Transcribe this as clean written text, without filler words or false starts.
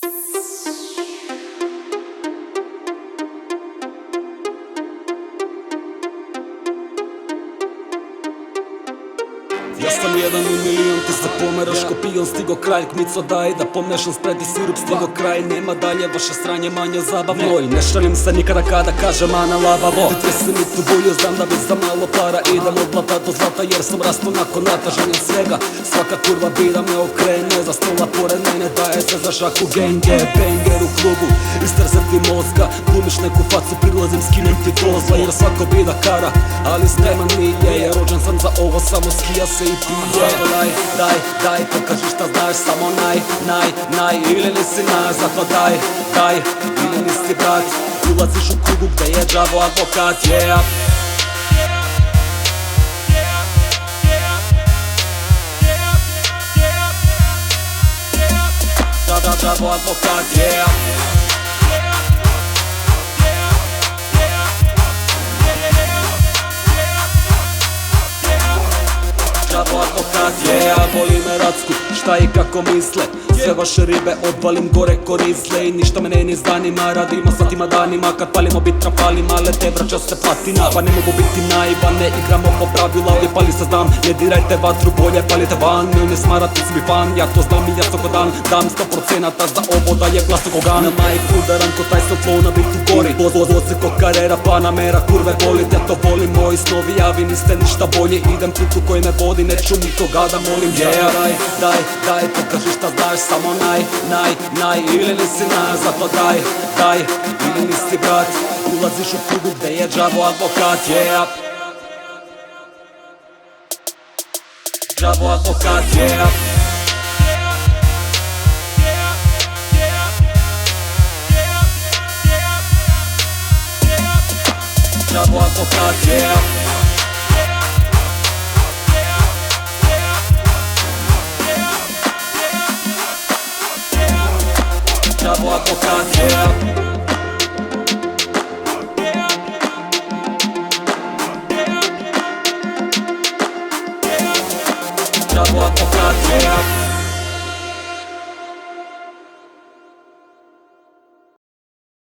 Ja sam jedan u milion, ti se pomeraš ko pion. Stigo kralj, kmico daj da pomešam spred i sirup. Stigo kraj, nema dalje, vaše sranje manje zabavno. I ne šalim se nikada kada kažem ana labavo. Ti tresim i tu bulju, znam da bi za malo para idem od blata do zlata, jer sam rastu nakon rata, želim svega. Svaka kurva bira me okrene, za stola pored mene daje se za šaku genge. Banger u klubu, istrzati mozga, glumiš neku facu, prilazim, skinem ti dozla, jer svako bida kara, ali spreman nije, jer rođen sam za ovo, samo skija se i pije. Daj, pokaži šta znaš, samo naj, ili nisi naš, zato daj, ili nisi brat. Ulaziš u krugu gde je đavo advokat, yeah. Đavo advokat, yeah. Đavo advokat, yeah. Boli me racku, šta i kako misle. Sve vaše ribe odvalim gore korisle i ništa me ne zanima. Radimo satima danima, kad palimo bitra palima, lete vraća se patina. Pa ne mogu biti naivan, ne igramo po pravila, ovdje pali se znam. Ne dirajte vatru, bolje palite van, ne smarati si mi fan. Ja to znam i ja svako dan dam 100% za ovo da je glas koga. Na majku udaram ko taj flow na bitu gori. Vozi ko karera, panamera, kurve volit. Ja to volim, moji snovi, ja vi niste ništa bolji. Idem putu koji me vodi, neću nikoga da molim, yeah. Daj, pokaži šta znaš, samo naj, ili nisi naš, zato daj, ili nisi brat. Ulaziš u krugu gde je đavo advokat, yeah. Đavo advokat, yeah. Đavo advokat, yeah. Đavo advokat, yeah. Đavo advokat, yeah.